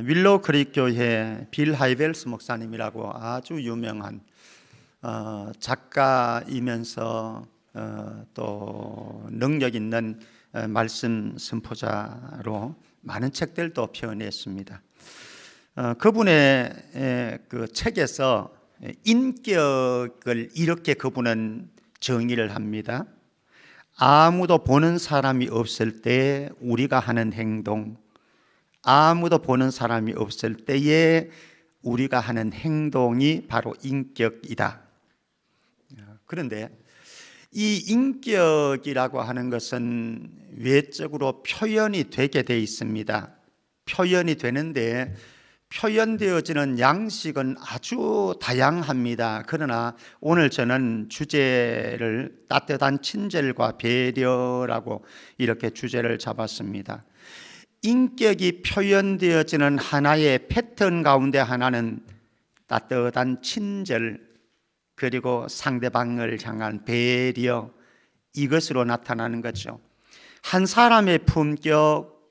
윌로우 크릭 교회 빌 하이벨스 목사님이라고 아주 유명한 작가이면서 또 능력 있는 말씀 선포자로 많은 책들도 표현했습니다. 그분의 그 책에서 인격을 이렇게 그분은 정의를 합니다. 아무도 보는 사람이 없을 때 우리가 하는 행동, 아무도 보는 사람이 없을 때에 우리가 하는 행동이 바로 인격이다. 그런데 이 인격이라고 하는 것은 외적으로 표현이 되게 돼 있습니다. 표현이 되는데 표현되어지는 양식은 아주 다양합니다. 그러나 오늘 저는 주제를 따뜻한 친절과 배려라고 이렇게 주제를 잡았습니다. 인격이 표현되어지는 하나의 패턴 가운데 하나는 따뜻한 친절, 그리고 상대방을 향한 배려, 이것으로 나타나는 거죠. 한 사람의 품격,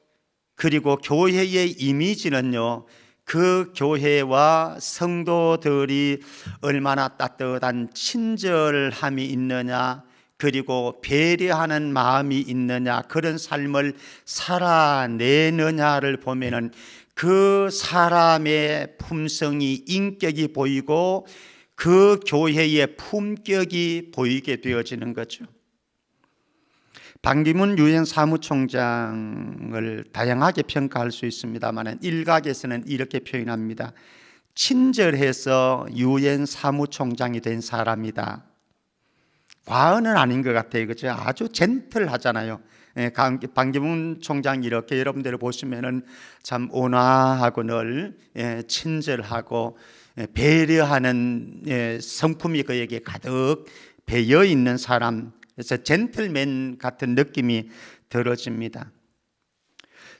그리고 교회의 이미지는요, 그 교회와 성도들이 얼마나 따뜻한 친절함이 있느냐, 그리고 배려하는 마음이 있느냐, 그런 삶을 살아내느냐를 보면은 그 사람의 품성이, 인격이 보이고 그 교회의 품격이 보이게 되어지는 거죠. 반기문 유엔 사무총장을 다양하게 평가할 수 있습니다만 일각에서는 이렇게 표현합니다. 친절해서 유엔 사무총장이 된 사람이다. 과언은 아닌 것 같아요. 그죠? 아주 젠틀하잖아요. 반기문 총장 이렇게 여러분들 보시면은 참 온화하고 늘 친절하고 배려하는 성품이 그에게 가득 배어 있는 사람, 그래서 젠틀맨 같은 느낌이 들어집니다.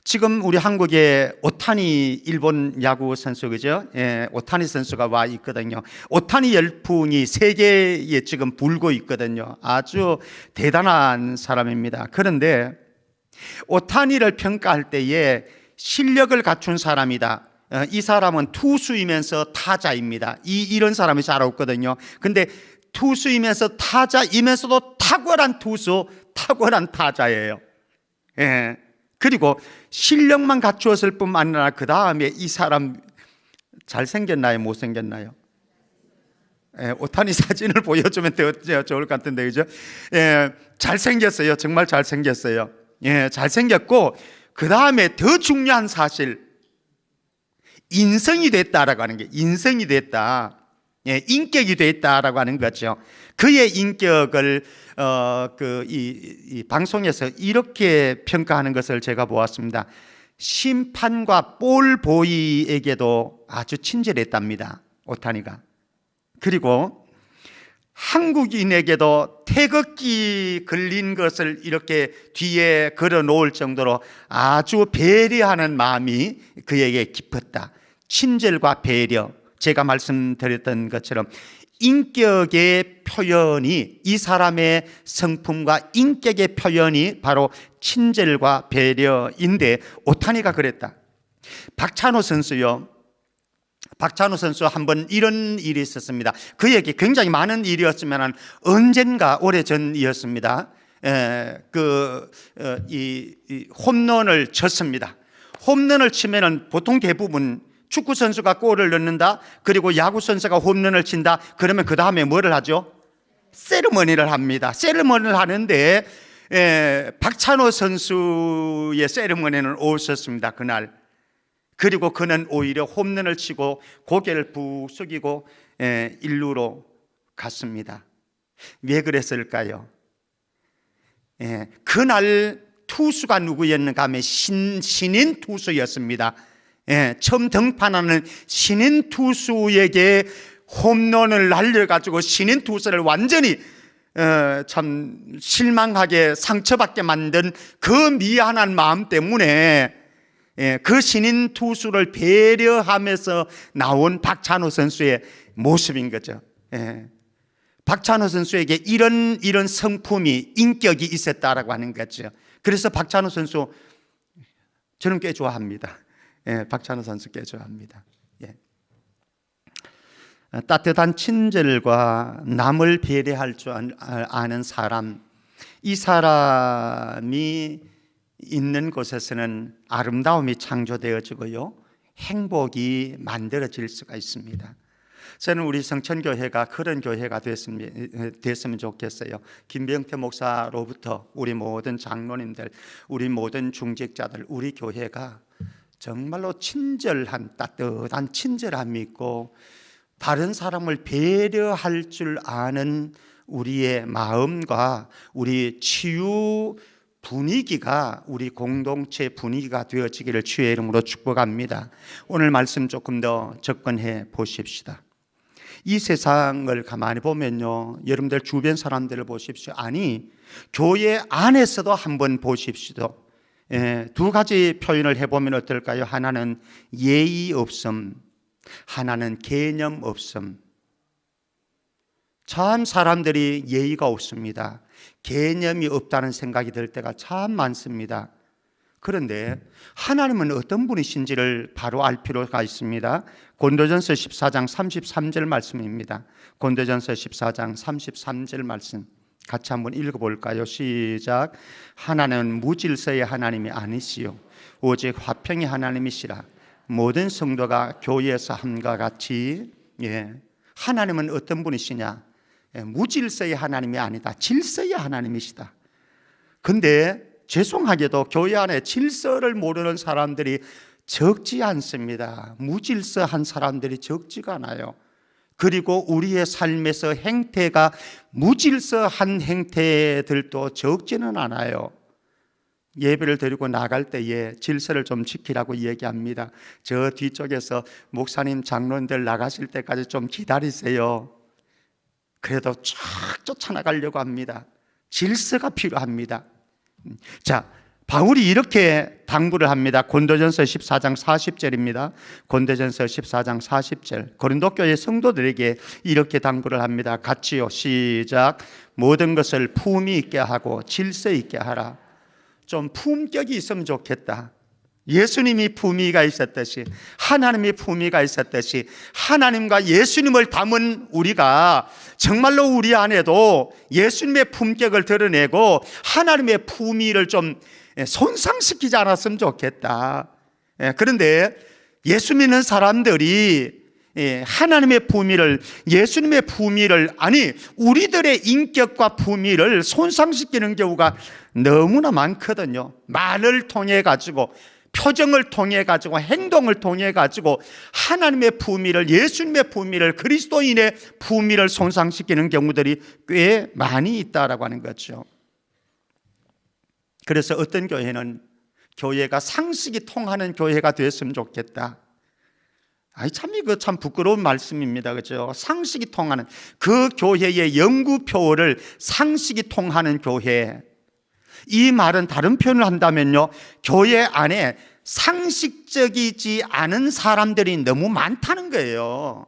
지금 우리 한국에 오타니 일본 야구 선수, 그죠? 오타니 선수가 와 있거든요. 오타니 열풍이 세계에 지금 불고 있거든요. 아주 대단한 사람입니다. 그런데 오타니를 평가할 때에 실력을 갖춘 사람이다. 이 사람은 투수이면서 타자입니다. 이런 사람이 잘 없거든요. 근데 투수이면서 타자이면서도 탁월한 투수, 탁월한 타자예요. 그리고 실력만 갖추었을 뿐만 아니라 그 다음에 이 사람 잘생겼나요? 못생겼나요? 오타니 사진을 보여주면 더 좋을 것 같은데, 그죠? 잘생겼어요. 정말 잘생겼어요. 잘생겼고, 그 다음에 더 중요한 사실, 인성이 됐다라고 하는 게, 인성이 됐다. 인격이 됐다라고 하는 거죠. 그의 인격을 이 방송에서 이렇게 평가하는 것을 제가 보았습니다. 심판과 볼보이에게도 아주 친절했답니다, 오타니가. 그리고 한국인에게도 태극기 걸린 것을 이렇게 뒤에 걸어 놓을 정도로 아주 배려하는 마음이 그에게 깊었다. 친절과 배려, 제가 말씀드렸던 것처럼 인격의 표현이, 이 사람의 성품과 인격의 표현이 바로 친절과 배려인데 오타니가 그랬다. 박찬호 선수요, 박찬호 선수 한번 이런 일이 있었습니다. 그에게 굉장히 많은 일이었지만 언젠가 오래전이었습니다. 홈런을 쳤습니다. 홈런을 치면은 보통 대부분 축구 선수가 골을 넣는다, 그리고 야구 선수가 홈런을 친다, 그러면 그 다음에 뭐를 하죠? 세리머니를 합니다. 세리머니를 하는데 박찬호 선수의 세리머니는 없었습니다, 그날. 그리고 그는 오히려 홈런을 치고 고개를 푹 숙이고 일루로 갔습니다. 왜 그랬을까요? 그날 투수가 누구였는가 하면 신인 투수였습니다. 처음 등판하는 신인 투수에게 홈런을 날려가지고 신인 투수를 완전히 참 실망하게 상처받게 만든 그 미안한 마음 때문에 그 신인 투수를 배려하면서 나온 박찬호 선수의 모습인 거죠. 박찬호 선수에게 이런 성품이, 인격이 있었다라고 하는 거죠. 그래서 박찬호 선수 저는 꽤 좋아합니다. 예, 박찬호 선수께 좋아합니다. 예. 따뜻한 친절과 남을 배려할 줄 아는 사람, 이 사람이 있는 곳에서는 아름다움이 창조되어지고요, 행복이 만들어질 수가 있습니다. 저는 우리 성천교회가 그런 교회가 됐으면 좋겠어요. 김병태 목사로부터 우리 모든 장로님들, 우리 모든 중직자들, 우리 교회가 정말로 친절한, 따뜻한 친절함이 있고 다른 사람을 배려할 줄 아는 우리의 마음과 우리 치유 분위기가 우리 공동체 분위기가 되어지기를 주의 이름으로 축복합니다. 오늘 말씀 조금 더 접근해 보십시다. 이 세상을 가만히 보면요, 여러분들 주변 사람들을 보십시오. 아니, 교회 안에서도 한번 보십시오. 두 가지 표현을 해보면 어떨까요? 하나는 예의 없음, 하나는 개념 없음. 참 사람들이 예의가 없습니다. 개념이 없다는 생각이 들 때가 참 많습니다. 그런데 하나님은 어떤 분이신지를 바로 알 필요가 있습니다. 고린도전서 14장 33절 말씀입니다. 고린도전서 14장 33절 말씀 같이 한번 읽어볼까요? 시작. 하나는 무질서의 하나님이 아니시요 오직 화평의 하나님이시라. 모든 성도가 교회에서 함과 같이. 하나님은 어떤 분이시냐? 무질서의 하나님이 아니다, 질서의 하나님이시다. 근데 죄송하게도 교회 안에 질서를 모르는 사람들이 적지 않습니다. 무질서한 사람들이 적지가 않아요. 그리고 우리의 삶에서 행태가 무질서한 행태들도 적지는 않아요. 예배를 드리고 나갈 때에 질서를 좀 지키라고 얘기합니다. 저 뒤쪽에서 목사님, 장로님들 나가실 때까지 좀 기다리세요. 그래도 쫙 쫓아나가려고 합니다. 질서가 필요합니다. 자, 바울이 이렇게 당부를 합니다. 고린도전서 14장 40절입니다. 고린도전서 14장 40절. 고린도 교회 성도들에게 이렇게 당부를 합니다. 같이요. 시작. 모든 것을 품위 있게 하고 질서 있게 하라. 좀 품격이 있으면 좋겠다. 예수님이 품위가 있었듯이, 하나님이 품위가 있었듯이, 하나님과 예수님을 담은 우리가 정말로 우리 안에도 예수님의 품격을 드러내고 하나님의 품위를 좀 손상시키지 않았으면 좋겠다. 그런데 예수 믿는 사람들이 하나님의 품위를, 예수님의 품위를, 아니 우리들의 인격과 품위를 손상시키는 경우가 너무나 많거든요. 말을 통해 가지고, 표정을 통해 가지고, 행동을 통해 가지고 하나님의 품위를, 예수님의 품위를, 그리스도인의 품위를 손상시키는 경우들이 꽤 많이 있다라고 하는 거죠. 그래서 어떤 교회는 교회가 상식이 통하는 교회가 됐으면 좋겠다. 참 이거 참 부끄러운 말씀입니다. 그렇죠? 상식이 통하는, 그 교회의 연구표를 상식이 통하는 교회. 이 말은 다른 표현을 한다면요, 교회 안에 상식적이지 않은 사람들이 너무 많다는 거예요.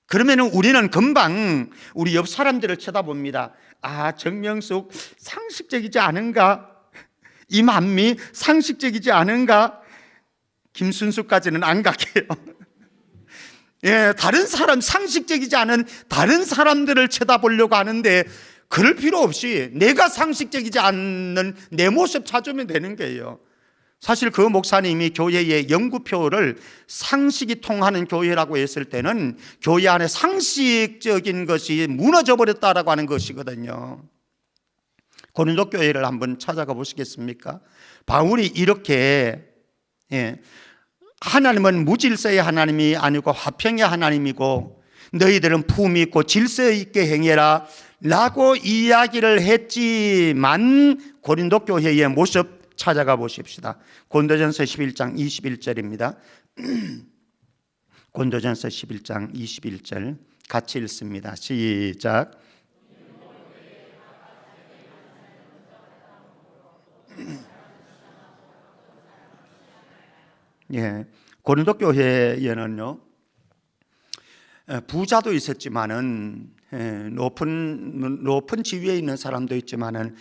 그러면 우리는 금방 우리 옆 사람들을 쳐다봅니다. 정명숙 상식적이지 않은가? 이만미 상식적이지 않은가? 김순수까지는 안 갈게요. 다른 사람, 상식적이지 않은 다른 사람들을 쳐다보려고 하는데 그럴 필요 없이 내가 상식적이지 않는 내 모습 찾으면 되는 거예요. 사실 그 목사님이 교회의 연구표를 상식이 통하는 교회라고 했을 때는 교회 안에 상식적인 것이 무너져 버렸다라고 하는 것이거든요. 고린도 교회를 한번 찾아가 보시겠습니까? 바울이 이렇게, 하나님은 무질서의 하나님이 아니고 화평의 하나님이고 너희들은 품위 있고 질서 있게 행해라 라고 이야기를 했지만, 고린도 교회의 모습 찾아가 보십시다. 고린도전서 11장 21절입니다. 고린도전서 11장 21절 같이 읽습니다. 시작. 고린도 교회에는요, 부자도 있었지만은, 높은 지위에 있는 사람도 있지만은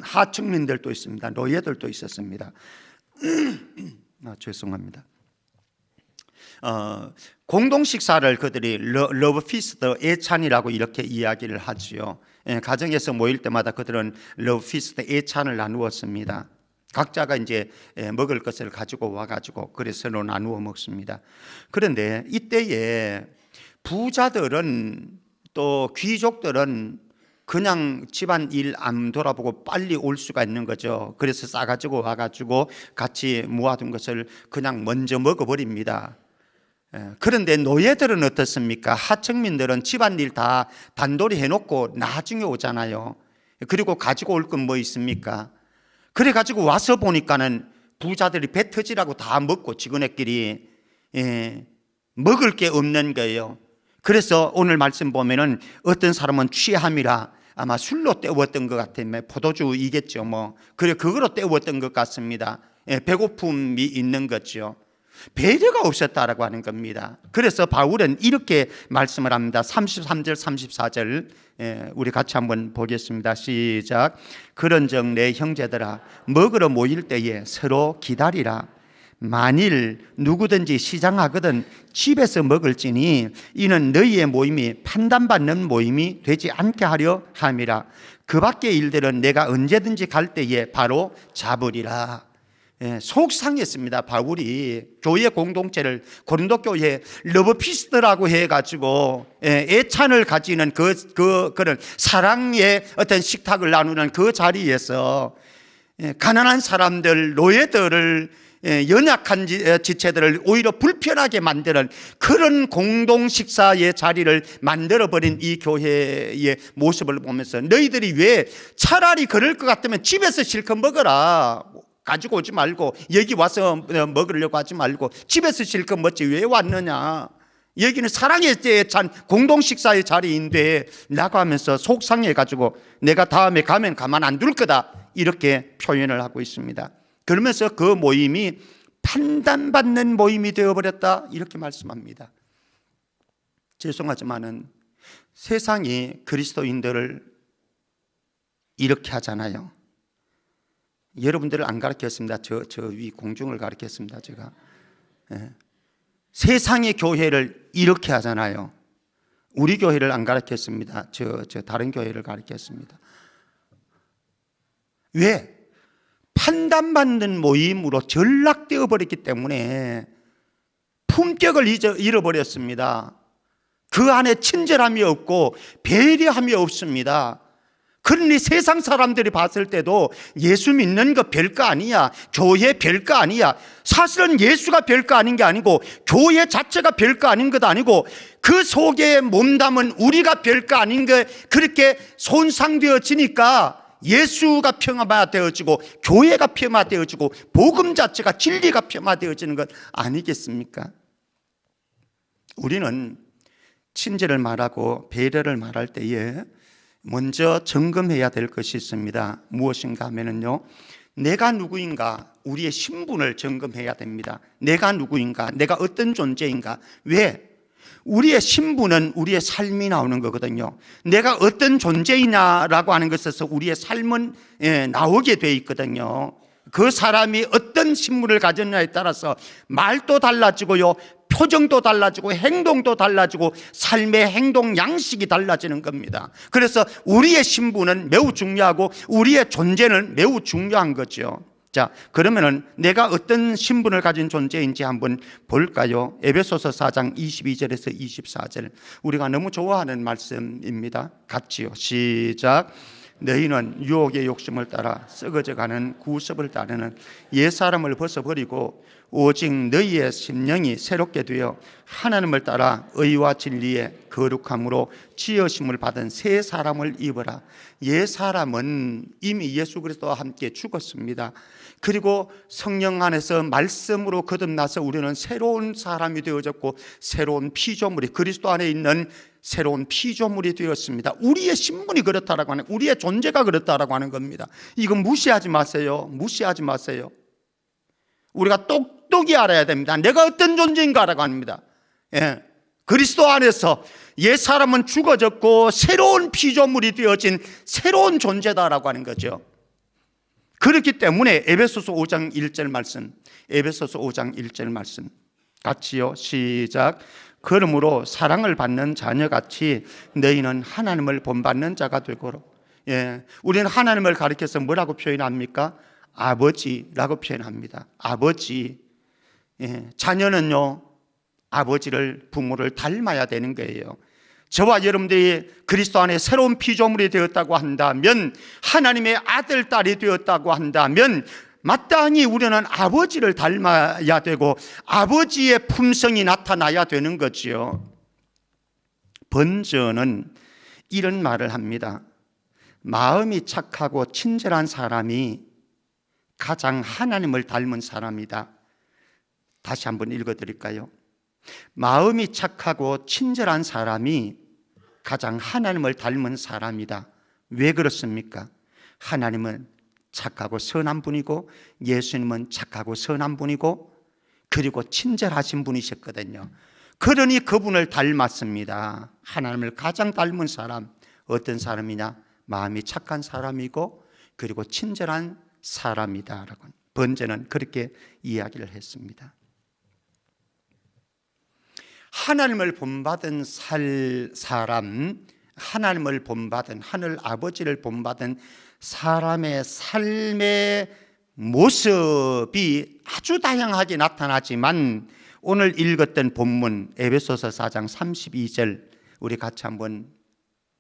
하층민들도 있습니다. 노예들도 있었습니다. 죄송합니다. 공동 식사를 그들이 러브 피스트, 애찬이라고 이렇게 이야기를 하지요. 가정에서 모일 때마다 그들은 러브 피스트, 애찬을 나누었습니다. 각자가 이제 먹을 것을 가지고 와가지고 그래서 서로 나누어 먹습니다. 그런데 이때에 부자들은 또 귀족들은 그냥 집안 일 안 돌아보고 빨리 올 수가 있는 거죠. 그래서 싸가지고 와가지고 같이 모아둔 것을 그냥 먼저 먹어버립니다. 그런데 노예들은 어떻습니까? 하층민들은 집안일 다 단돌이 해놓고 나중에 오잖아요. 그리고 가지고 올 건 뭐 있습니까? 그래가지고 와서 보니까는 부자들이 배 터지라고 다 먹고 직원애끼리 먹을 게 없는 거예요. 그래서 오늘 말씀 보면은 어떤 사람은 취함이라 아마 술로 때웠던 것 같아요. 포도주이겠죠 뭐. 그래 그거로 때웠던 것 같습니다. 배고픔이 있는 거죠. 배려가 없었다라고 하는 겁니다. 그래서 바울은 이렇게 말씀을 합니다. 33절 34절 우리 같이 한번 보겠습니다. 시작. 그런즉 내 형제들아 먹으러 모일 때에 서로 기다리라. 만일 누구든지 시장하거든 집에서 먹을지니 이는 너희의 모임이 판단받는 모임이 되지 않게 하려 함이라. 그 밖의 일들은 내가 언제든지 갈 때에 바로 잡으리라. 속상했습니다. 바울이 교회 공동체를 고린도 교회 러브피스트라고 해가지고 애찬을 가지는 그런 사랑의 어떤 식탁을 나누는 그 자리에서 가난한 사람들, 노예들을 연약한 지체들을 오히려 불편하게 만드는 그런 공동 식사의 자리를 만들어버린 이 교회의 모습을 보면서 너희들이 왜 차라리 그럴 것 같으면 집에서 실컷 먹어라. 가지고 오지 말고 여기 와서 먹으려고 하지 말고 집에서 실컷 먹지 왜 왔느냐. 여기는 사랑의 찬 공동 식사의 자리인데 나가면서 속상해가지고 내가 다음에 가면 가만 안 둘 거다 이렇게 표현을 하고 있습니다. 그러면서 그 모임이 판단받는 모임이 되어버렸다 이렇게 말씀합니다. 죄송하지만은 세상이 그리스도인들을 이렇게 하잖아요. 여러분들을 안 가르쳤습니다. 저 위 공중을 가르쳤습니다. 제가 세상의 교회를 이렇게 하잖아요. 우리 교회를 안 가르쳤습니다. 저 다른 교회를 가르쳤습니다. 왜? 판단받는 모임으로 전락되어 버렸기 때문에 품격을 잃어버렸습니다. 그 안에 친절함이 없고 배려함이 없습니다. 그러니 세상 사람들이 봤을 때도 예수 믿는 거 별거 아니야, 교회 별거 아니야. 사실은 예수가 별거 아닌 게 아니고 교회 자체가 별거 아닌 것도 아니고 그 속에 몸담은 우리가 별거 아닌 게 그렇게 손상되어지니까 예수가 평화되어지고 교회가 평화되어지고 복음 자체가 진리가 평화되어지는 것 아니겠습니까? 우리는 친절을 말하고 배려를 말할 때에 먼저 점검해야 될 것이 있습니다. 무엇인가 하면요, 내가 누구인가, 우리의 신분을 점검해야 됩니다. 내가 누구인가, 내가 어떤 존재인가. 왜? 우리의 신분은 우리의 삶이 나오는 거거든요. 내가 어떤 존재이냐라고 하는 것에서 우리의 삶은 나오게 돼 있거든요. 그 사람이 어떤 신분을 가졌냐에 따라서 말도 달라지고요, 표정도 달라지고 행동도 달라지고 삶의 행동 양식이 달라지는 겁니다. 그래서 우리의 신분은 매우 중요하고 우리의 존재는 매우 중요한 거죠. 자, 그러면은 내가 어떤 신분을 가진 존재인지 한번 볼까요? 에베소서 4장 22절에서 24절 우리가 너무 좋아하는 말씀입니다. 같이요. 시작. 너희는 유혹의 욕심을 따라 썩어져가는 구습을 따르는 옛사람을 벗어버리고 오직 너희의 심령이 새롭게 되어 하나님을 따라 의와 진리의 거룩함으로 지으심을 받은 새 사람을 입어라. 옛사람은 이미 예수 그리스도와 함께 죽었습니다. 그리고 성령 안에서 말씀으로 거듭나서 우리는 새로운 사람이 되어졌고 새로운 피조물이 그리스도 안에 있는 새로운 피조물이 되었습니다. 우리의 신분이 그렇다라고 하는, 우리의 존재가 그렇다라고 하는 겁니다. 이거 무시하지 마세요. 무시하지 마세요. 우리가 똑똑히 알아야 됩니다. 내가 어떤 존재인가라고 합니다. 그리스도 안에서 옛 사람은 죽어졌고 새로운 피조물이 되어진 새로운 존재다라고 하는 거죠. 그렇기 때문에 에베소서 5장 1절 말씀, 에베소서 5장 1절 말씀 같이요. 시작. 그러므로 사랑을 받는 자녀같이 너희는 하나님을 본받는 자가 되고로. 우리는 하나님을 가리켜서 뭐라고 표현합니까? 아버지라고 표현합니다. 아버지. 자녀는요, 아버지를, 부모를 닮아야 되는 거예요. 저와 여러분들이 그리스도 안에 새로운 피조물이 되었다고 한다면, 하나님의 아들, 딸이 되었다고 한다면 마땅히 우리는 아버지를 닮아야 되고 아버지의 품성이 나타나야 되는 거지요. 번저는 이런 말을 합니다. 마음이 착하고 친절한 사람이 가장 하나님을 닮은 사람이다. 다시 한번 읽어드릴까요? 마음이 착하고 친절한 사람이 가장 하나님을 닮은 사람이다. 왜 그렇습니까? 하나님은 착하고 선한 분이고 예수님은 착하고 선한 분이고 그리고 친절하신 분이셨거든요. 그러니 그분을 닮았습니다. 하나님을 가장 닮은 사람, 어떤 사람이냐? 마음이 착한 사람이고 그리고 친절한 사람이다라고 번제는 그렇게 이야기를 했습니다. 하나님을 본받은 사람, 하나님을 본받은, 하늘 아버지를 본받은 사람의 삶의 모습이 아주 다양하게 나타나지만 오늘 읽었던 본문 에베소서 4장 32절 우리 같이 한번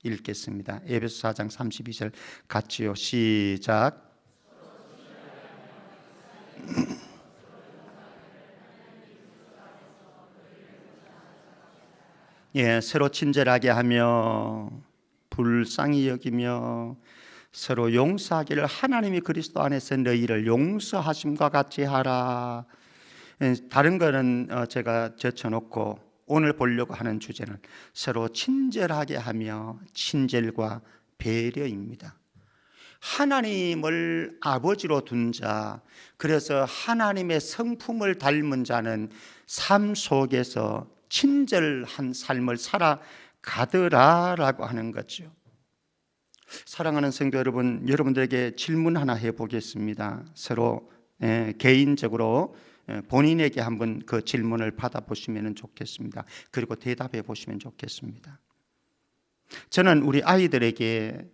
읽겠습니다. 에베소 4장 32절 같이요. 시작. 서로 친절하게 하며 불쌍히 여기며 서로 용서하기를 하나님이 그리스도 안에서 너희를 용서하심과 같이 하라. 다른 거는 제가 젖혀놓고 오늘 보려고 하는 주제는 서로 친절하게 하며 친절과 배려입니다. 하나님을 아버지로 둔 자, 그래서 하나님의 성품을 닮은 자는 삶 속에서 친절한 삶을 살아가더라라고 하는 거죠. 사랑하는 성도 여러분, 여러분들에게 질문 하나 해보겠습니다. 서로 개인적으로 본인에게 한번 그 질문을 받아보시면 좋겠습니다. 그리고 대답해 보시면 좋겠습니다. 저는 우리 아이들에게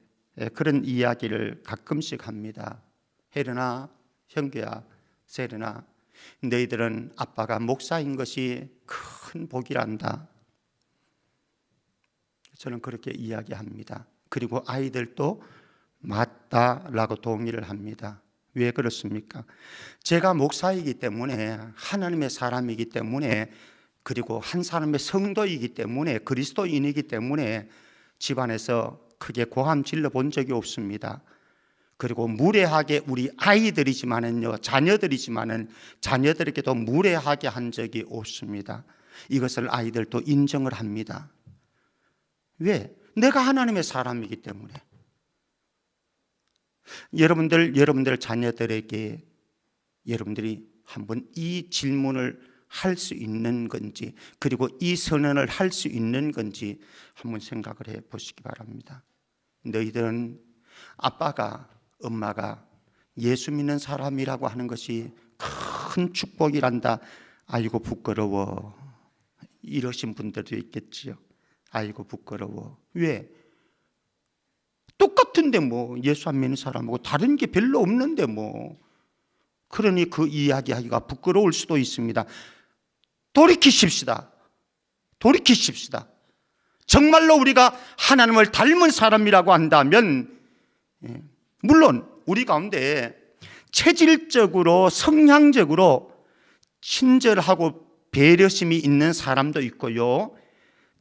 그런 이야기를 가끔씩 합니다. 혜련아, 형규야, 세련아, 너희들은 아빠가 목사인 것이 큰 복이란다. 저는 그렇게 이야기합니다. 그리고 아이들도 맞다라고 동의를 합니다. 왜 그렇습니까? 제가 목사이기 때문에, 하나님의 사람이기 때문에, 그리고 한 사람의 성도이기 때문에, 그리스도인이기 때문에 집안에서 크게 고함 질러 본 적이 없습니다. 그리고 무례하게 우리 아이들이지만은요, 자녀들에게도 무례하게 한 적이 없습니다. 이것을 아이들도 인정을 합니다. 왜? 내가 하나님의 사람이기 때문에. 여러분들 자녀들에게 여러분들이 한번 이 질문을 할 수 있는 건지, 그리고 이 선언을 할 수 있는 건지 한번 생각을 해 보시기 바랍니다. 너희들은 아빠가, 엄마가 예수 믿는 사람이라고 하는 것이 큰 축복이란다. 아이고 부끄러워. 이러신 분들도 있겠지요. 아이고 부끄러워. 왜? 똑같은데 뭐 예수 안 믿는 사람하고 다른 게 별로 없는데 뭐. 그러니 그 이야기하기가 부끄러울 수도 있습니다. 돌이키십시다. 정말로 우리가 하나님을 닮은 사람이라고 한다면, 물론 우리 가운데 체질적으로, 성향적으로 친절하고 배려심이 있는 사람도 있고요,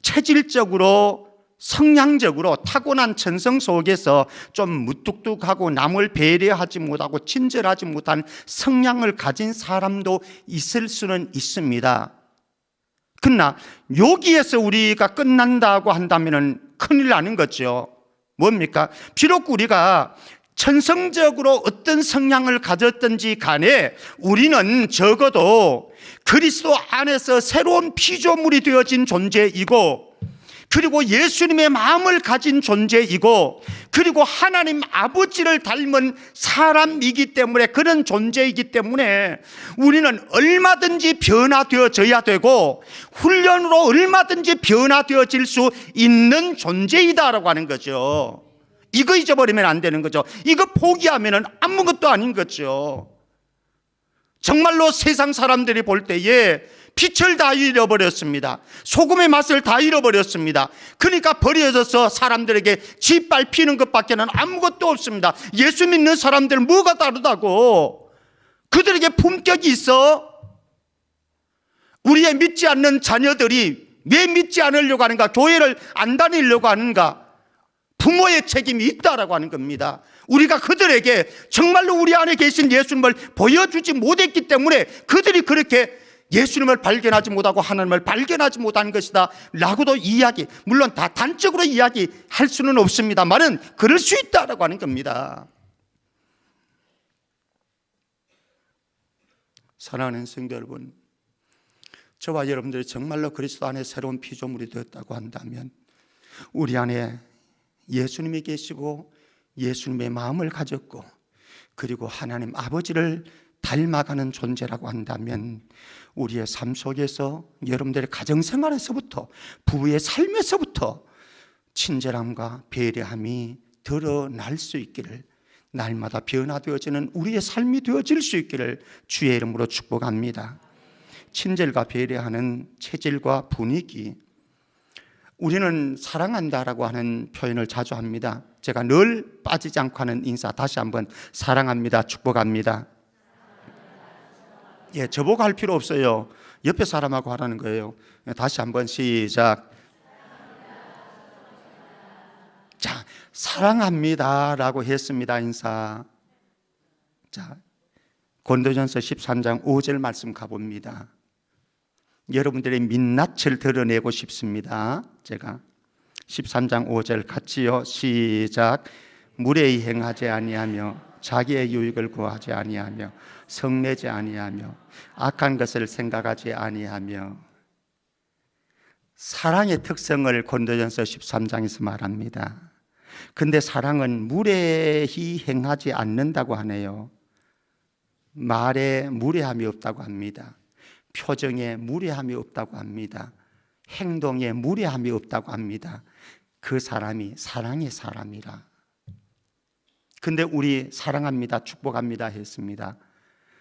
체질적으로, 성향적으로 타고난 천성 속에서 좀 무뚝뚝하고 남을 배려하지 못하고 친절하지 못한 성향을 가진 사람도 있을 수는 있습니다. 그러나 여기에서 우리가 끝난다고 한다면 큰일 나는 거죠. 뭡니까? 비록 우리가 천성적으로 어떤 성향을 가졌든지 간에 우리는 적어도 그리스도 안에서 새로운 피조물이 되어진 존재이고, 그리고 예수님의 마음을 가진 존재이고, 그리고 하나님 아버지를 닮은 사람이기 때문에, 그런 존재이기 때문에 우리는 얼마든지 변화되어져야 되고 훈련으로 얼마든지 변화되어질 수 있는 존재이다라고 하는 거죠. 이거 잊어버리면 안 되는 거죠. 이거 포기하면 아무것도 아닌 거죠. 정말로 세상 사람들이 볼 때에 빛을 다 잃어버렸습니다. 소금의 맛을 다 잃어버렸습니다. 그러니까 버려져서 사람들에게 짓밟히는 것밖에는 아무것도 없습니다. 예수 믿는 사람들 뭐가 다르다고? 그들에게 품격이 있어? 우리의 믿지 않는 자녀들이 왜 믿지 않으려고 하는가? 교회를 안 다니려고 하는가? 부모의 책임이 있다라고 하는 겁니다. 우리가 그들에게 정말로 우리 안에 계신 예수님을 보여주지 못했기 때문에 그들이 그렇게 예수님을 발견하지 못하고 하나님을 발견하지 못한 것이다 라고도 이야기, 물론 다 단적으로 이야기할 수는 없습니다만은 그럴 수 있다라고 하는 겁니다. 사랑하는 성도 여러분, 저와 여러분들이 정말로 그리스도 안에 새로운 피조물이 되었다고 한다면, 우리 안에 예수님이 계시고 예수님의 마음을 가졌고 그리고 하나님 아버지를 닮아가는 존재라고 한다면, 우리의 삶 속에서, 여러분들의 가정생활에서부터, 부부의 삶에서부터 친절함과 배려함이 드러날 수 있기를, 날마다 변화되어지는 우리의 삶이 되어질 수 있기를 주의 이름으로 축복합니다. 친절과 배려하는 체질과 분위기, 우리는 사랑한다라고 하는 표현을 자주 합니다. 제가 늘 빠지지 않고 하는 인사, 다시 한번 사랑합니다, 축복합니다. 예, 저보고 할 필요 없어요. 옆에 사람하고 하라는 거예요. 다시 한번 시작. 자, 사랑합니다라고 했습니다, 인사. 자, 고린도전서 13장 5절 말씀 가봅니다. 여러분들의 민낯을 드러내고 싶습니다. 제가 13장 5절 같이요, 시작. 물에 행하지 아니하며 자기의 유익을 구하지 아니하며 성내지 아니하며 악한 것을 생각하지 아니하며. 사랑의 특성을 고린도전서 13장에서 말합니다. 근데 사랑은 무례히 행하지 않는다고 하네요. 말에 무례함이 없다고 합니다. 표정에 무례함이 없다고 합니다. 행동에 무례함이 없다고 합니다. 그 사람이 사랑의 사람이라. 근데 우리 사랑합니다, 축복합니다 했습니다.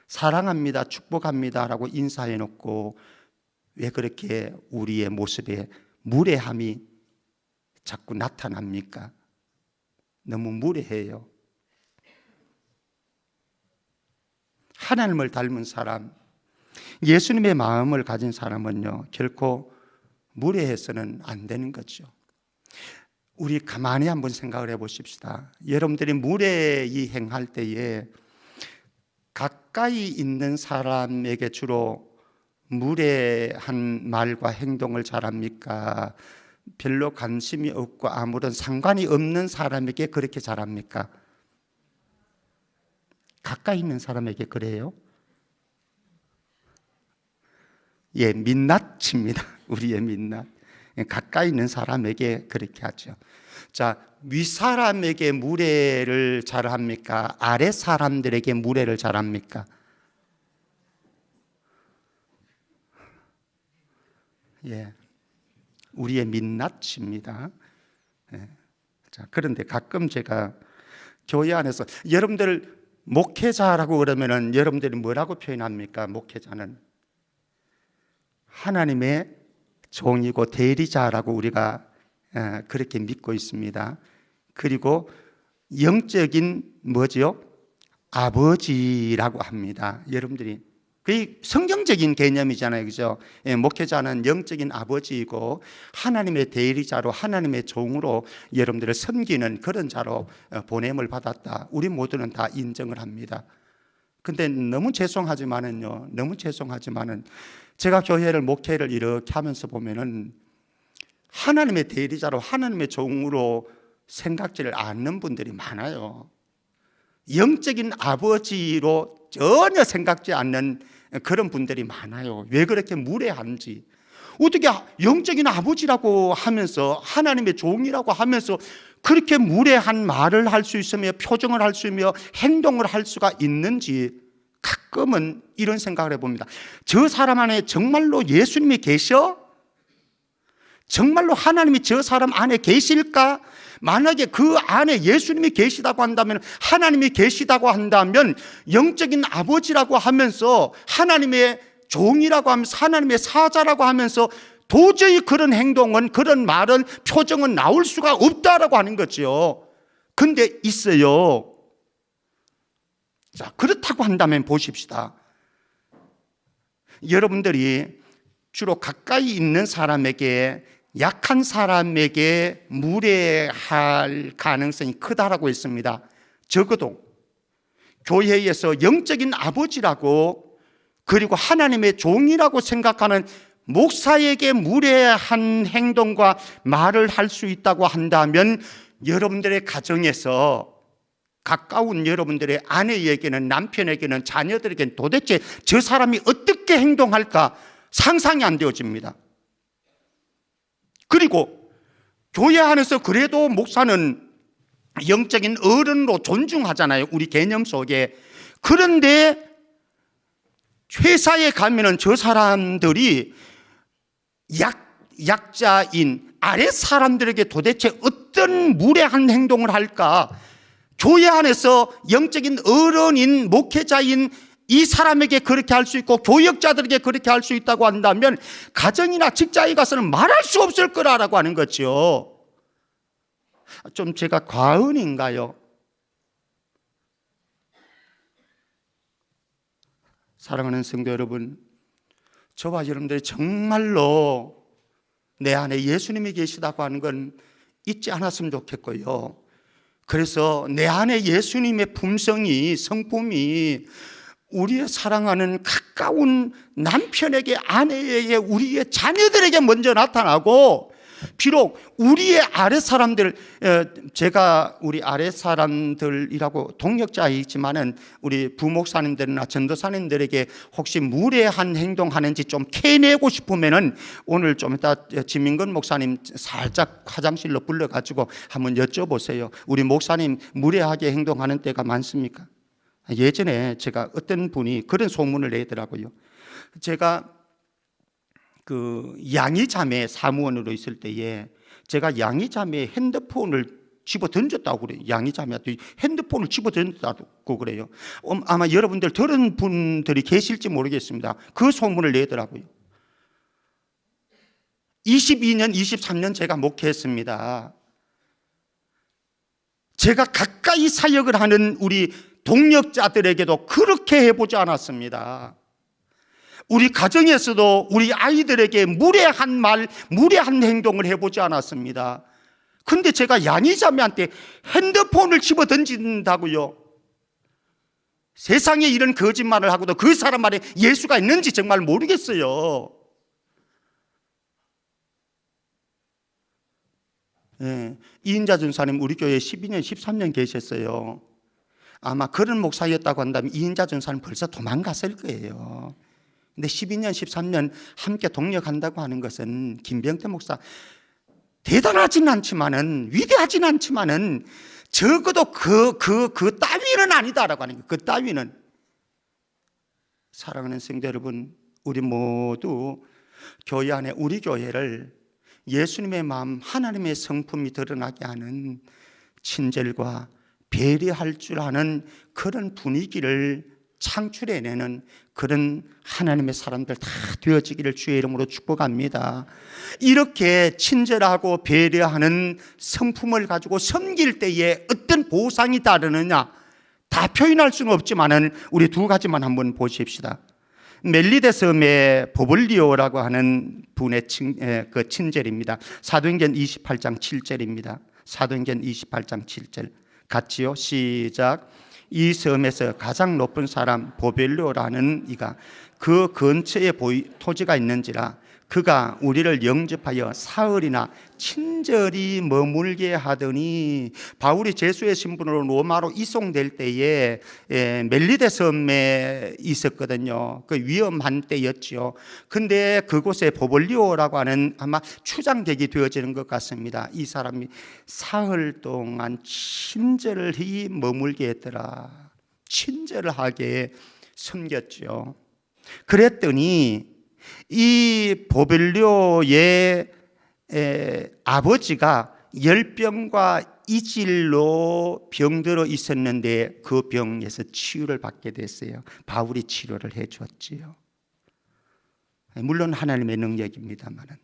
사랑합니다, 축복합니다라고 인사해 놓고 왜 그렇게 우리의 모습에 무례함이 자꾸 나타납니까? 너무 무례해요. 하나님을 닮은 사람, 예수님의 마음을 가진 사람은요, 결코 무례해서는 안 되는 거죠. 우리 가만히 한번 생각을 해보십시다. 여러분들이 무례히 행할 때에 가까이 있는 사람에게 주로 무례한 말과 행동을 잘합니까? 별로 관심이 없고 아무런 상관이 없는 사람에게 그렇게 잘합니까? 가까이 있는 사람에게 그래요? 예, 민낯입니다. 우리의 민낯. 가까이 있는 사람에게 그렇게 하죠. 자, 윗사람에게 무례를 잘합니까? 아래 사람들에게 무례를 잘합니까? 예, 우리의 민낯입니다. 예. 자, 그런데 가끔 제가 교회 안에서 여러분들 목회자라고 그러면은 여러분들이 뭐라고 표현합니까? 목회자는 하나님의 종이고 대리자라고 우리가 그렇게 믿고 있습니다. 그리고 영적인 뭐지요? 아버지라고 합니다. 여러분들이 그게 성경적인 개념이잖아요, 그죠? 예, 목회자는 영적인 아버지이고 하나님의 대리자로, 하나님의 종으로 여러분들을 섬기는 그런 자로 보냄을 받았다. 우리 모두는 다 인정을 합니다. 근데 너무 죄송하지만은요, 너무 죄송하지만은 제가 교회를, 목회를 이렇게 하면서 보면은 하나님의 대리자로, 하나님의 종으로 생각지를 않는 분들이 많아요. 영적인 아버지로 전혀 생각지 않는 그런 분들이 많아요. 왜 그렇게 무례한지. 어떻게 영적인 아버지라고 하면서 하나님의 종이라고 하면서 그렇게 무례한 말을 할 수 있으며 표정을 할 수 있으며 행동을 할 수가 있는지 가끔은 이런 생각을 해봅니다. 저 사람 안에 정말로 예수님이 계셔? 정말로 하나님이 저 사람 안에 계실까? 만약에 그 안에 예수님이 계시다고 한다면, 하나님이 계시다고 한다면 영적인 아버지라고 하면서 하나님의 종이라고 하면서 하나님의 사자라고 하면서 도저히 그런 행동은, 그런 말은, 표정은 나올 수가 없다라고 하는 거죠. 근데 있어요. 자, 그렇다고 한다면 보십시다. 여러분들이 주로 가까이 있는 사람에게, 약한 사람에게 무례할 가능성이 크다라고 했습니다. 적어도 교회에서 영적인 아버지라고, 그리고 하나님의 종이라고 생각하는 목사에게 무례한 행동과 말을 할 수 있다고 한다면, 여러분들의 가정에서 가까운 여러분들의 아내에게는, 남편에게는, 자녀들에게는 도대체 저 사람이 어떻게 행동할까 상상이 안 되어집니다. 그리고 교회 안에서 그래도 목사는 영적인 어른으로 존중하잖아요, 우리 개념 속에. 그런데 회사에 가면은 저 사람들이 약자인 아래 사람들에게 도대체 어떤 무례한 행동을 할까? 교회 안에서 영적인 어른인 목회자인 이 사람에게 그렇게 할 수 있고 교역자들에게 그렇게 할 수 있다고 한다면 가정이나 직장에 가서는 말할 수 없을 거라고 하는 거죠. 좀 제가 과언인가요? 사랑하는 성도 여러분, 저와 여러분들이 정말로 내 안에 예수님이 계시다고 하는 건 잊지 않았으면 좋겠고요. 그래서 내 안에 예수님의 품성이, 성품이 우리의 사랑하는 가까운 남편에게, 아내에게, 우리의 자녀들에게 먼저 나타나고, 비록 우리의 아래 사람들, 제가 우리 아래 사람들이라고 동역자이지만은 우리 부목사님들이나 전도사님들에게 혹시 무례한 행동하는지 좀 캐내고 싶으면은 오늘 좀 이따 지민건 목사님 살짝 화장실로 불러가지고 한번 여쭤보세요. 우리 목사님 무례하게 행동하는 때가 많습니까? 예전에 제가 어떤 분이 그런 소문을 내더라고요. 제가 그 양이자매 사무원으로 있을 때에 제가 양이자매 핸드폰을 집어 던졌다고 그래요. 양이자매한테 핸드폰을 집어 던졌다고 그래요. 아마 여러분들 들은 분들이 계실지 모르겠습니다. 그 소문을 내더라고요. 22년, 23년 제가 목회했습니다. 제가 가까이 사역을 하는 우리 동역자들에게도 그렇게 해보지 않았습니다. 우리 가정에서도 우리 아이들에게 무례한 말, 무례한 행동을 해보지 않았습니다. 근데 제가 양이자매한테 핸드폰을 집어 던진다고요? 세상에 이런 거짓말을 하고도 그 사람 말에 예수가 있는지 정말 모르겠어요. 예, 이인자 전사님 우리 교회에 12년, 13년 계셨어요. 아마 그런 목사였다고 한다면 이인자 전사님 벌써 도망갔을 거예요. 근데 12년, 13년 함께 동역한다고 하는 것은 김병태 목사 대단하진 않지만은, 위대하진 않지만은 적어도 그 따위는 아니다라고 하는 거예요. 그 따위는. 사랑하는 성도 여러분, 우리 모두 교회 안에 우리 교회를 예수님의 마음, 하나님의 성품이 드러나게 하는 친절과 배려할 줄 아는 그런 분위기를 창출해내는 그런 하나님의 사람들 다 되어지기를 주의 이름으로 축복합니다. 이렇게 친절하고 배려하는 성품을 가지고 섬길 때에 어떤 보상이 따르느냐 다 표현할 수는 없지만은 우리 두 가지만 한번 보십시다. 멜리데 섬의 보블리오라고 하는 분의 그 친절입니다. 사도행전 28장 7절입니다. 사도행전 28장 7절 같이요, 시작. 이 섬에서 가장 높은 사람 보벨로라는 이가 그 근처에 토지가 있는지라 그가 우리를 영접하여 사흘이나 친절히 머물게 하더니, 바울이 제수의 신분으로 로마로 이송될 때에 멜리데 섬에 있었거든요. 그 위험한 때였죠. 근데 그곳에 보볼리오라고 하는 아마 추장객이 되어지는 것 같습니다. 이 사람이 사흘 동안 친절히 머물게 했더라. 친절하게 섬겼죠. 그랬더니 이 보벨료의 아버지가 열병과 이질로 병들어 있었는데 그 병에서 치유를 받게 됐어요. 바울이 치료를 해줬지요. 물론 하나님의 능력입니다만은.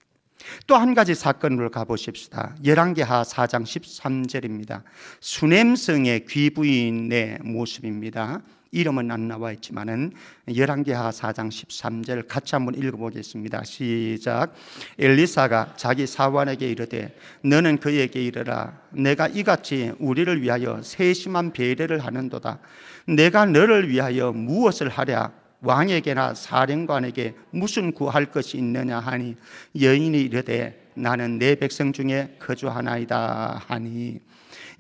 또 한 가지 사건으로 가보십시다. 열왕기하 4장 13절입니다. 수넴성의 귀부인의 모습입니다. 이름은 안 나와 있지만은 열왕기하 4장 13절 같이 한번 읽어보겠습니다. 시작. 엘리사가 자기 사환에게 이르되 너는 그에게 이르라. 내가 이같이 우리를 위하여 세심한 배려를 하는도다. 내가 너를 위하여 무엇을 하랴? 왕에게나 사령관에게 무슨 구할 것이 있느냐 하니 여인이 이르되 나는 내 백성 중에 거주하나이다 하니,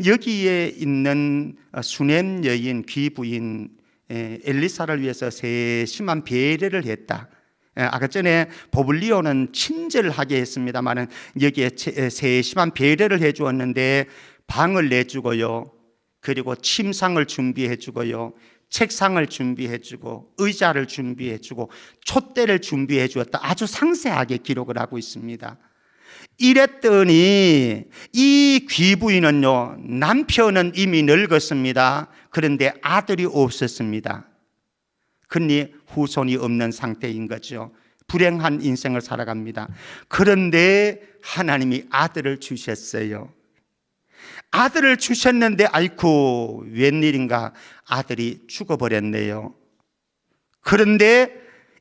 여기에 있는 수넴 여인 귀부인 엘리사를 위해서 세심한 배려를 했다. 아까 전에 보블리오는 친절하게 했습니다마는 여기에 세심한 배려를 해주었는데 방을 내주고요, 그리고 침상을 준비해주고요, 책상을 준비해주고 의자를 준비해주고 촛대를 준비해 주었다. 아주 상세하게 기록을 하고 있습니다. 이랬더니 이 귀부인은요, 남편은 이미 늙었습니다. 그런데 아들이 없었습니다. 그러니 후손이 없는 상태인 거죠. 불행한 인생을 살아갑니다. 그런데 하나님이 아들을 주셨어요. 아들을 주셨는데 아이쿠 웬일인가, 아들이 죽어버렸네요. 그런데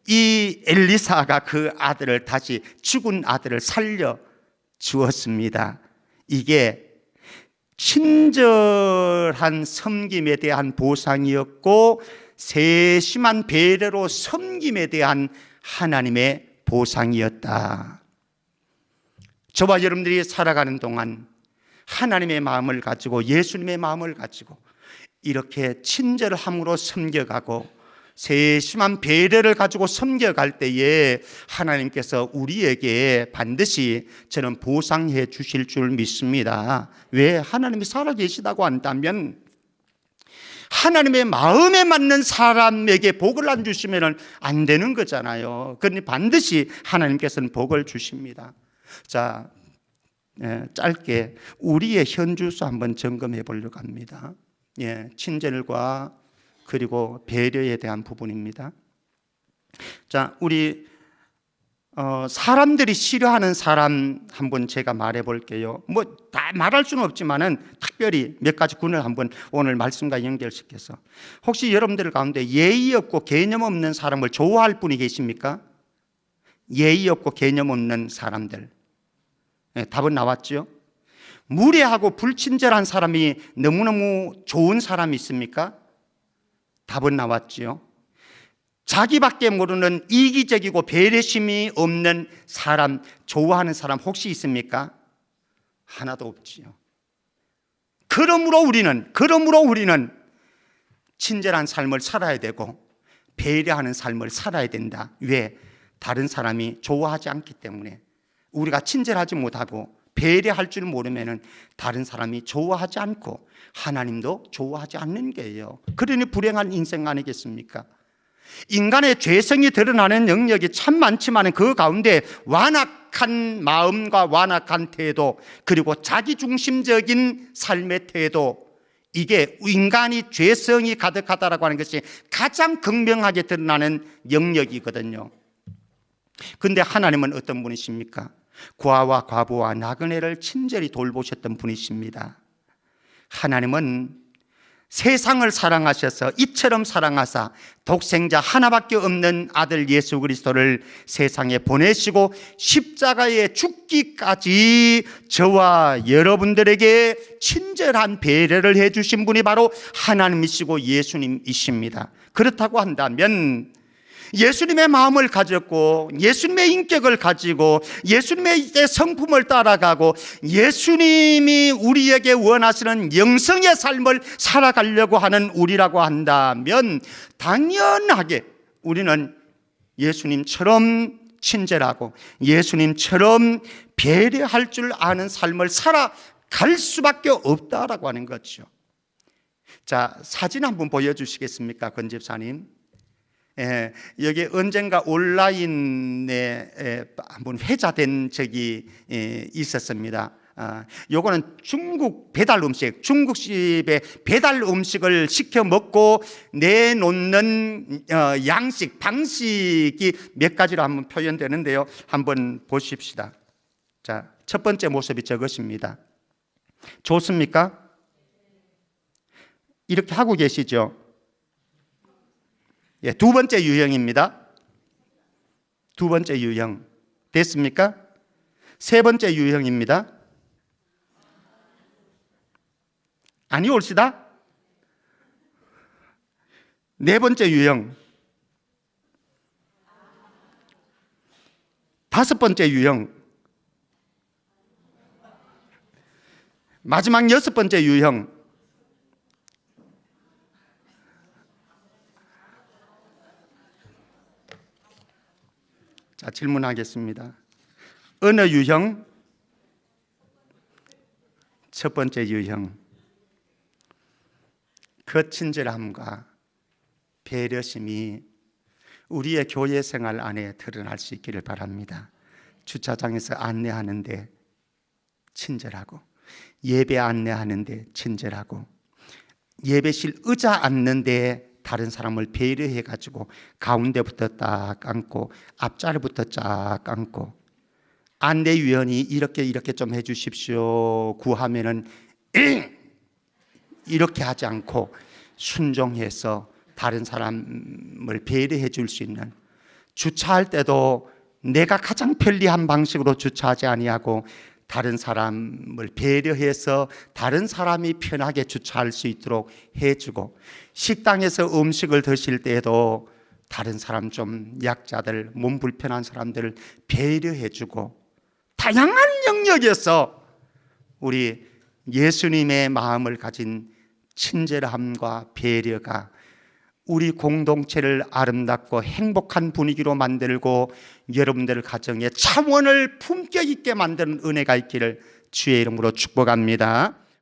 이 엘리사가 그 아들을 다시, 죽은 아들을 살려 주었습니다. 이게 친절한 섬김에 대한 보상이었고 세심한 배려로 섬김에 대한 하나님의 보상이었다. 저와 여러분들이 살아가는 동안 하나님의 마음을 가지고, 예수님의 마음을 가지고 이렇게 친절함으로 섬겨가고 세심한 배려를 가지고 섬겨갈 때에 하나님께서 우리에게 반드시 저는 보상해 주실 줄 믿습니다. 왜? 하나님이 살아계시다고 한다면 하나님의 마음에 맞는 사람에게 복을 안 주시면 안 되는 거잖아요. 그러니 반드시 하나님께서는 복을 주십니다. 자, 짧게 우리의 현주소 한번 점검해 보려고 합니다. 친절과 그리고 배려에 대한 부분입니다. 자, 우리 사람들이 싫어하는 사람 한번 제가 말해 볼게요. 뭐 다 말할 수는 없지만은 특별히 몇 가지 군을 한번 오늘 말씀과 연결시켜서, 혹시 여러분들 가운데 예의 없고 개념 없는 사람을 좋아할 분이 계십니까? 예의 없고 개념 없는 사람들. 답은 나왔죠? 무례하고 불친절한 사람이 너무너무 좋은 사람이 있습니까? 답은 나왔지요. 자기밖에 모르는 이기적이고 배려심이 없는 사람, 좋아하는 사람 혹시 있습니까? 하나도 없지요. 그러므로 우리는 친절한 삶을 살아야 되고 배려하는 삶을 살아야 된다. 왜? 다른 사람이 좋아하지 않기 때문에. 우리가 친절하지 못하고 배려할 줄 모르면 다른 사람이 좋아하지 않고 하나님도 좋아하지 않는 게예요. 그러니 불행한 인생 아니겠습니까? 인간의 죄성이 드러나는 영역이 참 많지만 그 가운데 완악한 마음과 완악한 태도, 그리고 자기중심적인 삶의 태도, 이게 인간이 죄성이 가득하다라고 하는 것이 가장 극명하게 드러나는 영역이거든요. 그런데 하나님은 어떤 분이십니까? 고아와 과부와 나그네를 친절히 돌보셨던 분이십니다. 하나님은 세상을 사랑하셔서 이처럼 사랑하사 독생자 하나밖에 없는 아들 예수 그리스도를 세상에 보내시고 십자가에 죽기까지 저와 여러분들에게 친절한 배려를 해주신 분이 바로 하나님이시고 예수님이십니다. 그렇다고 한다면 예수님의 마음을 가졌고 예수님의 인격을 가지고 예수님의 성품을 따라가고 예수님이 우리에게 원하시는 영성의 삶을 살아가려고 하는 우리라고 한다면 당연하게 우리는 예수님처럼 친절하고 예수님처럼 배려할 줄 아는 삶을 살아갈 수밖에 없다라고 하는 거죠. 자, 사진 한번 보여주시겠습니까, 권 집사님? 여기 언젠가 온라인에 한번 회자된 적이 있었습니다. 요거는 중국 배달 음식, 중국집의 배달 음식을 시켜 먹고 내놓는 양식, 방식이 몇 가지로 한번 표현되는데요. 한번 보십시다. 자, 첫 번째 모습이 저것입니다. 좋습니까? 이렇게 하고 계시죠? 예, 두 번째 유형입니다. 두 번째 유형. 됐습니까? 세 번째 유형입니다. 아니 옳시다. 네 번째 유형. 다섯 번째 유형. 마지막 여섯 번째 유형. 자, 질문하겠습니다. 어느 유형? 첫 번째 유형. 그 친절함과 배려심이 우리의 교회 생활 안에 드러날 수 있기를 바랍니다. 주차장에서 안내하는데 친절하고, 예배 안내하는데 친절하고, 예배실 의자 앉는데 다른 사람을 배려해 가지고 가운데부터 딱 앉고 앞자리부터 쫙 앉고, 안내위원이 이렇게 좀 해주십시오 구하면은 이렇게 하지 않고 순종해서 다른 사람을 배려해 줄 수 있는, 주차할 때도 내가 가장 편리한 방식으로 주차하지 아니하고 다른 사람을 배려해서 다른 사람이 편하게 주차할 수 있도록 해주고, 식당에서 음식을 드실 때에도 다른 사람, 좀 약자들, 몸 불편한 사람들을 배려해주고, 다양한 영역에서 우리 예수님의 마음을 가진 친절함과 배려가 우리 공동체를 아름답고 행복한 분위기로 만들고 여러분들 가정에 차원을 품격 있게 만드는 은혜가 있기를 주의 이름으로 축복합니다.